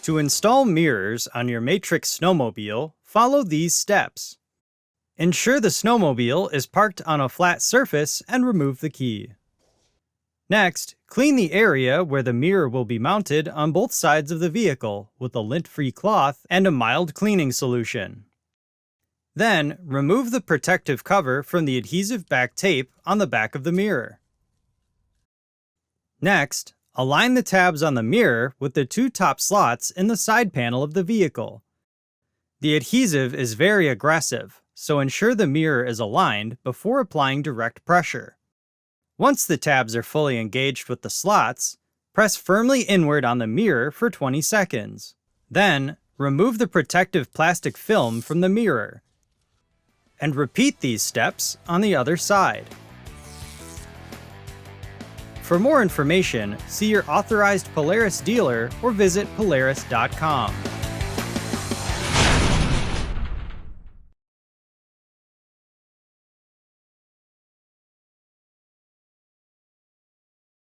To install mirrors on your Matrix snowmobile, follow these steps. Ensure the snowmobile is parked on a flat surface and remove the key. Next, clean the area where the mirror will be mounted on both sides of the vehicle with a lint-free cloth and a mild cleaning solution. Then, remove the protective cover from the adhesive back tape on the back of the mirror. Next, align the tabs on the mirror with the two top slots in the side panel of the vehicle. The adhesive is very aggressive, so ensure the mirror is aligned before applying direct pressure. Once the tabs are fully engaged with the slots, press firmly inward on the mirror for 20 seconds. Then, remove the protective plastic film from the mirror. And repeat these steps on the other side. For more information, see your authorized Polaris dealer or visit Polaris.com.